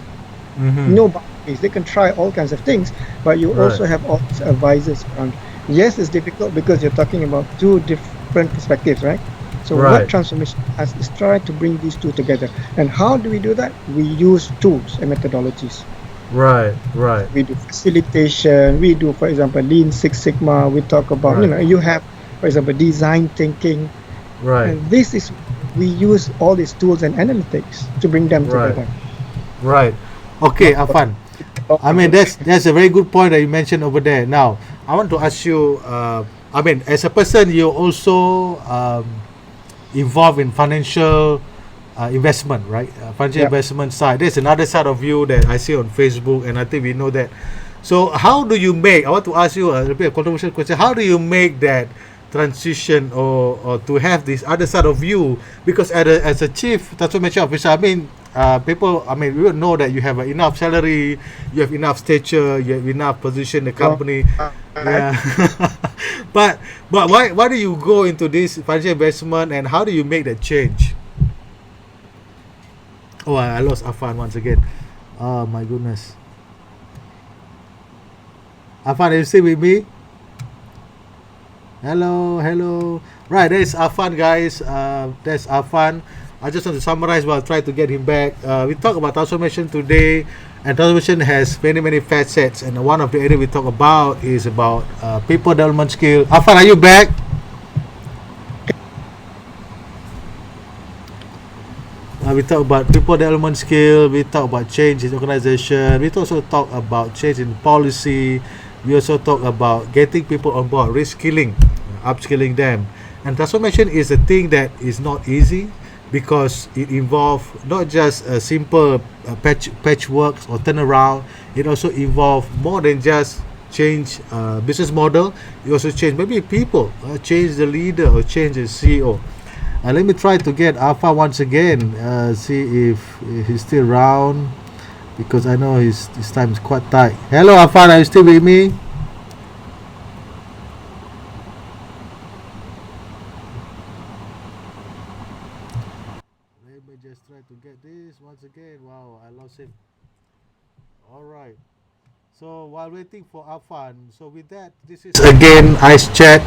C: No boundaries. They can try all kinds of things, but you
B: Right.
C: also have all these advisors around. Yes, it's difficult because you're talking about two different perspectives, right? So
B: Right.
C: what transformation has is try to bring these two together. And how do we do that? We use tools and methodologies.
B: Right. Right.
C: We do facilitation. We do, for example, Lean Six Sigma. We talk about,
B: Right.
C: you have, for example, design thinking.
B: Right.
C: And this is, we use all these tools and analytics to bring them
B: Right.
C: together.
B: Right. Okay, Affan. I mean, that's a very good point that you mentioned over there. Now, I want to ask you. I mean, as a person, you also involved in financial investment, right? Financial
C: Yeah.
B: investment side. There's another side of you that I see on Facebook, and I think we know that. So, how do you make? I want to ask you a little bit of controversial question. How do you make that transition, or to have this other side of you? Because as a chief transformation officer, I mean, people, I mean, we would know that you have enough salary, you have enough stature, you have enough position in the company. Yeah. but why do you go into this financial investment, and how do you make that change? Oh, I lost Affan once again. Oh my goodness. Affan, are you still with me? Hello. Right, there's Affan, guys. That's Affan. I just want to summarize, but I'll try to get him back. We talk about transformation today, and transformation has many facets. And one of the areas we talk about is about people development skill. Affan, are you back? We talk about people development skill. We talk about change in organization. We also talk about change in policy. We also talk about getting people on board, reskilling, upskilling them. And transformation is a thing that is not easy, because it involves not just a simple patchwork or turnaround. It also involves more than just change business model. You also change maybe people, change the leader or change the CEO. Let me try to get Affan once again. See if he's still around, because I know his time is quite tight. Hello, Affan, are you still with me? Let me just try to get this once again. Wow, I lost him. All right. So while waiting for Affan, so with that, this is again Ice Chat,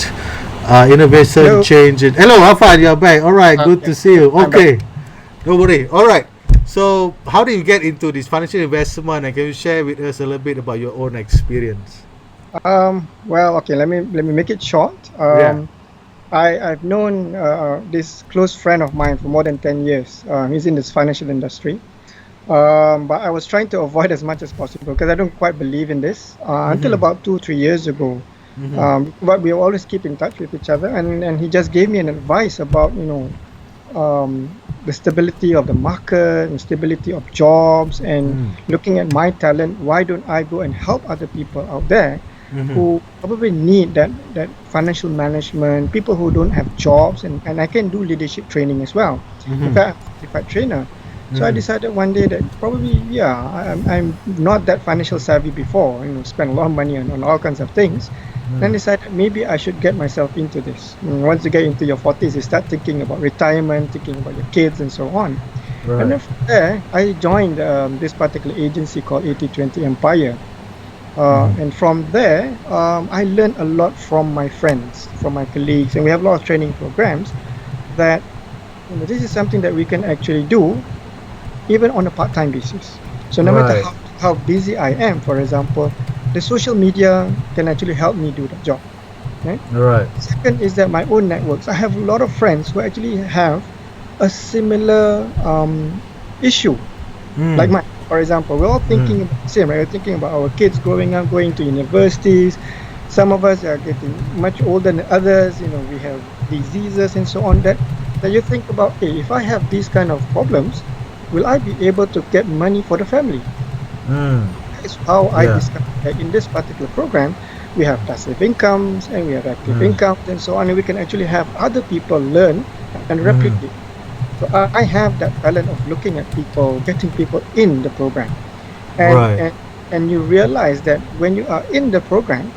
B: innovation,
C: Hello.
B: change. Hello, Affan, you're back. All right, good to see you.
C: I'm
B: Okay, don't worry. All right. So how did you get into this financial investment, and can you share with us a little bit about your own experience?
C: Well, okay, let me make it short.
B: Yeah.
C: I've known this close friend of mine for more than 10 years. He's in this financial industry. But I was trying to avoid as much as possible because I don't quite believe in this until about 2-3 years ago. But we always keep in touch with each other, and he just gave me an advice about the stability of the market and stability of jobs, and looking at my talent. Why don't I go and help other people out there who probably need that financial management, people who don't have jobs, and I can do leadership training as well. In fact, I'm a certified trainer. So I decided one day that probably, I'm not that financial savvy before, spend a lot of money on all kinds of things. Then decided maybe I should get myself into this. Once you get into your 40s, you start thinking about retirement, thinking about your kids and so on.
B: Right.
C: And then from there, I joined this particular agency called 80/20 Empire. And from there, I learned a lot from my friends, from my colleagues, and we have a lot of training programs that this is something that we can actually do even on a part-time basis. So no matter how busy I am, for example, the social media can actually help me do that job. Right?
B: Right.
C: Second is that my own networks. I have a lot of friends who actually have a similar issue like mine. For example, we're all thinking about the same, right? We're thinking about our kids growing up, going to universities. Some of us are getting much older than others. We have diseases and so on. That you think about, hey, if I have these kind of problems, will I be able to get money for the family? That's how I discovered that in this particular program, we have passive incomes and we have active incomes and so on, and we can actually have other people learn and replicate. So I have that talent of looking at people, getting people in the program. And you realize that when you are in the program,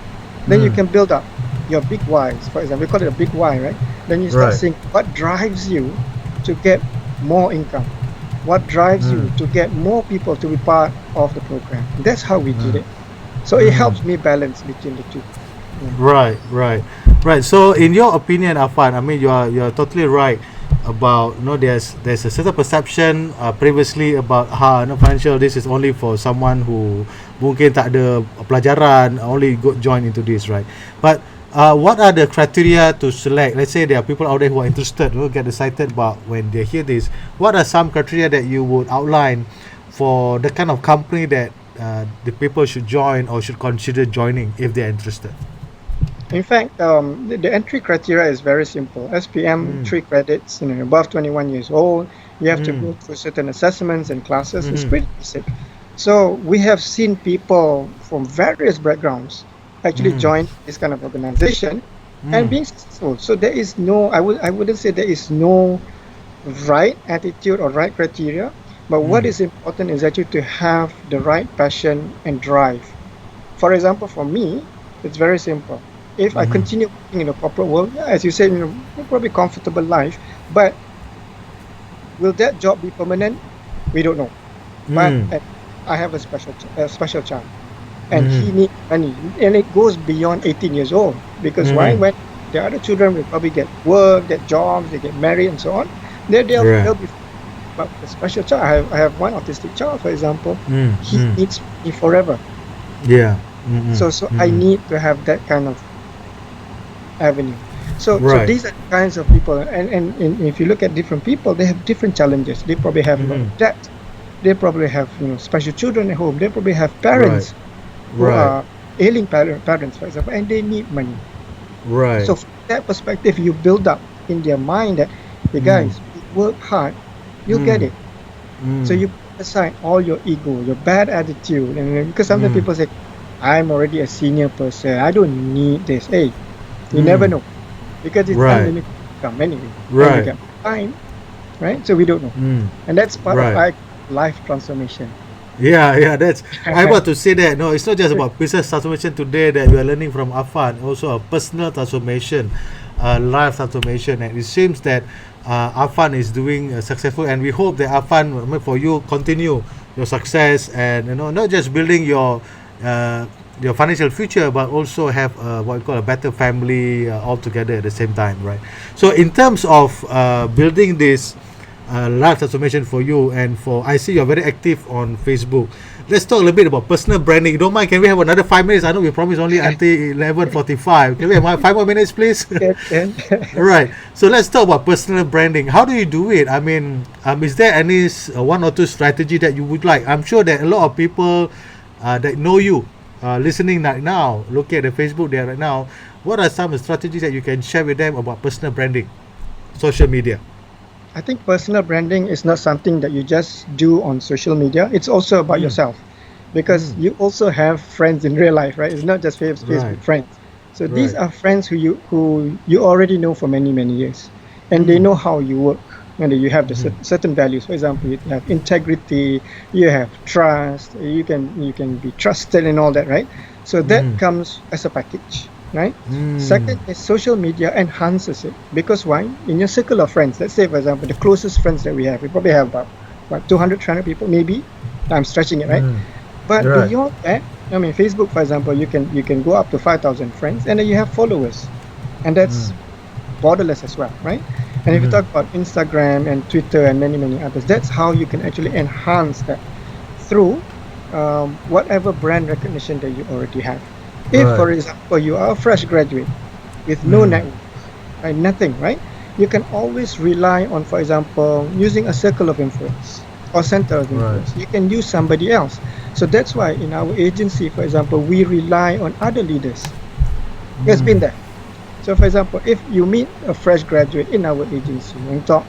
C: then you can build up your big whys. For example, we call it a big why, right? Then you start seeing what drives you to get more income. What drives you to get more people to be part of the program. That's how we did it. So it helps me balance between the two.
B: Right. So in your opinion, Affan, I mean, you're totally right about there's a certain perception previously about how financial, this is only for someone who mungkin tak ada pelajaran, only join into this, right? But what are the criteria to select? Let's say there are people out there who are interested, who get excited about when they hear this. What are some criteria that you would outline for the kind of company that the people should join or should consider joining if they're interested?
C: In fact, the entry criteria is very simple. SPM, 3 credits, above 21 years old. You have to go through certain assessments and classes. It's pretty basic. So we have seen people from various backgrounds actually join this kind of organization and being successful. So there is no, I wouldn't say there is no right attitude or right criteria, but what is important is actually to have the right passion and drive. For example, for me, it's very simple. If I continue working in the corporate world, as you said, probably comfortable life, but will that job be permanent? We don't know. But I have a special child, and he needs money, and it goes beyond 18 years old, because when the other children will probably get work, get jobs, they get married and so on, they'll be. But the special child, I have one autistic child, for example, he needs me forever. So I need to have that kind of avenue. So these are the kinds of people, and if you look at different people, they have different challenges. They probably have a lot of debt. They probably have special children at home. They probably have parents who are ailing parents, for example, and they need money. So from that perspective, you build up in their mind that, hey guys, you work hard, you'll get it. So you put aside all your ego, your bad attitude, and because sometimes people say, I'm already a senior person, I don't need this. Hey, you never know, because it's unlimited income anyway. time, right? So we don't know, and that's part of
B: Right.
C: life transformation.
B: Yeah, that's. I want to say that no, it's not just about business transformation today that we are learning from Affan. Also, a personal transformation, life transformation, and it seems that Affan is doing successful, and we hope that Affan, for you, continue your success, and not just building your financial future, but also have what we call a better family altogether at the same time, right? So, in terms of building this life transformation for you, and for I see you're very active on Facebook. Let's talk a little bit about personal branding. You don't mind? Can we have another 5 minutes? I know we promised only until 11:45. Can we have 5 more minutes, please?
C: Can.
B: All right. So let's talk about personal branding. How do you do it? I mean, is there any one or two strategy that you would like? I'm sure that a lot of people that know you, listening right now, looking at the Facebook there right now. What are some strategies that you can share with them about personal branding, social media?
C: I think personal branding is not something that you just do on social media. It's also about yourself, because you also have friends in real life, right? It's not just Facebook
B: Right.
C: friends. So these
B: Right.
C: are friends who you already know for many years, and they know how you work. And you have the certain values. For example, you have integrity, you have trust, you can be trusted and all that, right? So that comes as a package, right? Second is social media enhances it, because why? In your circle of friends, let's say for example the closest friends that we probably have about 200, 300 people, maybe. I'm stretching it, right? But
B: Right.
C: beyond that, I mean, Facebook, for example, you can go up to 5,000 friends, and then you have followers, and that's borderless as well, right? And if you talk about Instagram and Twitter and many others, that's how you can actually enhance that through whatever brand recognition that you already have. If, for example, you are a fresh graduate with no network, right, nothing, right? You can always rely on, for example, using a circle of influence or center of influence. You can use somebody else. So that's why in our agency, for example, we rely on other leaders. It's been there. So, for example, if you meet a fresh graduate in our agency and talk,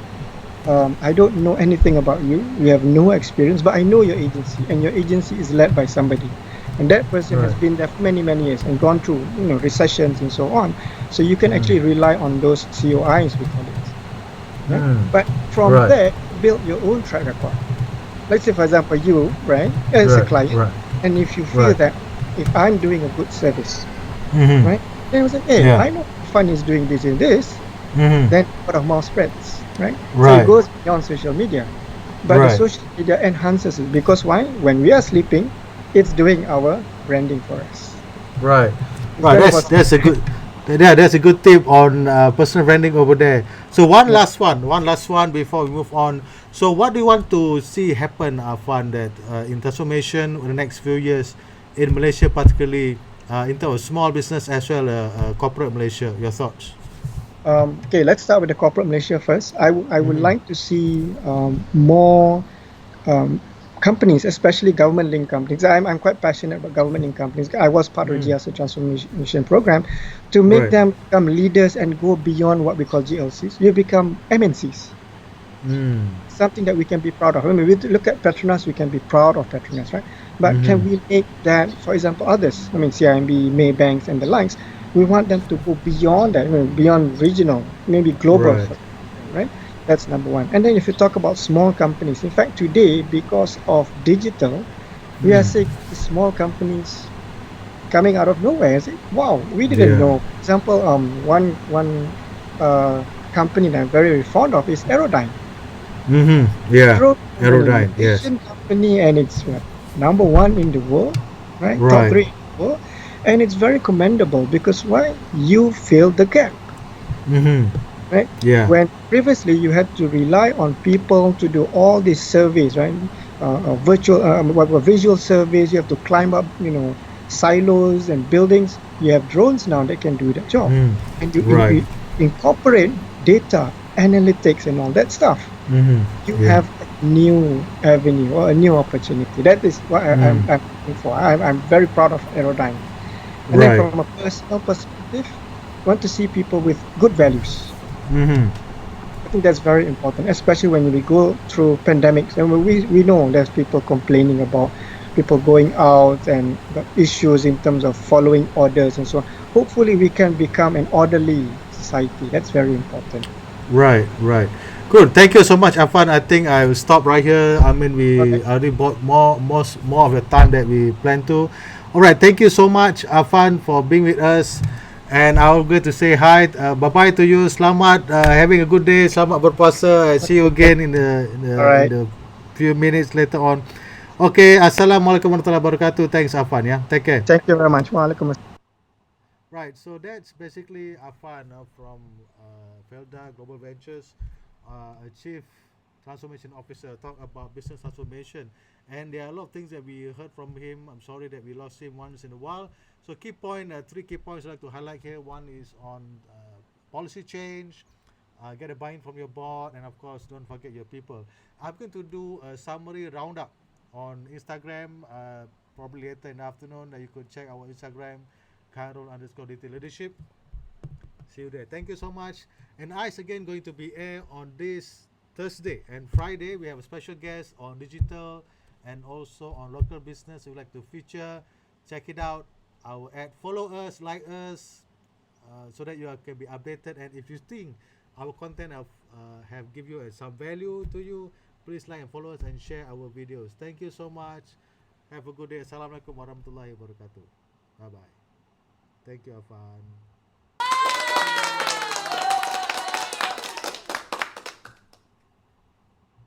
C: I don't know anything about you, we have no experience, but I know your agency, and your agency is led by somebody. And that person has been there for many years and gone through recessions and so on. So you can actually rely on those COIs, we call it. Right? But from there, build your own track record. Let's say, for example, you, right, as a client, and if you feel that if I'm doing a good service, right, then I was like, hey, I know Fun is doing this and this, then word of mouth spreads, right? So it goes beyond social media. But the social media enhances it, because why? When we are sleeping, it's doing our branding for us.
B: Right.
C: It's very
B: That's a good. Yeah, that's a good tip on personal branding over there. So one last one before we move on. So what do you want to see happen, Affan, that in transformation in the next few years in Malaysia, particularly in terms of small business as well corporate Malaysia? Your thoughts?
C: Okay, let's start with the corporate Malaysia first. I would like to see more companies, especially government-linked companies. I'm quite passionate about government-linked companies. I was part of the GSA transformation program to make them become leaders and go beyond what we call GLCs. You become MNCs. Something that we can be proud of. I mean, we look at Petronas, we can be proud of Petronas, right? But can we make that, for example, others? I mean, CIMB, Maybanks, and the likes. We want them to go beyond that, beyond regional, maybe global, right? That's number one. And then if you talk about small companies, in fact, today, because of digital, we are seeing small companies coming out of nowhere. I say, wow, we didn't know. For example, one company that I'm very fond of is Aerodyne.
B: Aerodyne, yes.
C: Asian company, and it's number one in the world, right? Top 3 in the world. And it's very commendable, because why? You fill the gap. Right?
B: Yeah.
C: When previously you had to rely on people to do all these surveys, right? Visual surveys. You have to climb up, silos and buildings. You have drones now that can do that job, and you incorporate data analytics and all that stuff. You have a new avenue or a new opportunity. That is what I'm looking for. I'm very proud of Aerodyne. And then from a personal perspective, I want to see people with good values. I think that's very important, especially when we go through pandemics. And we know there's people complaining about people going out and got issues in terms of following orders and so on. Hopefully we can become an orderly society. That's very important.
B: Right. Good. Thank you so much, Affan. I think I will stop right here. I mean, we
C: Okay.
B: already bought more of the time that we planned to. All right. Thank you so much, Affan, for being with us. And I'll go to say hi. Bye bye to you. Selamat having a good day. Selamat berpuasa. I see you again
C: All
B: in
C: right.
B: the few minutes later on. Okay. Assalamualaikum warahmatullahi wabarakatuh. Thanks, Affan. Yeah. Take care.
C: Thank you very much. Waalaikumsalam.
B: Right, so that's basically Affan from Felda Global Ventures, a chief transformation officer, talk about business transformation. And there are a lot of things that we heard from him. I'm sorry that we lost him once in a while. So three key points I'd like to highlight here. One is on policy change, get a buy-in from your board, and of course, don't forget your people. I'm going to do a summary roundup on Instagram, probably later in the afternoon. You could check our Instagram, Khairul_detail leadership. See you there. Thank you so much. And ICE again going to be air on this Thursday and Friday. We have a special guest on digital and also on local business. We would like to feature. Check it out. Our ad. Follow us, like us, so that you can be updated. And if you think our content have give you some value to you, please like and follow us and share our videos. Thank you so much. Have a good day. Assalamualaikum warahmatullahi wabarakatuh. Bye bye. Thank you, Affan.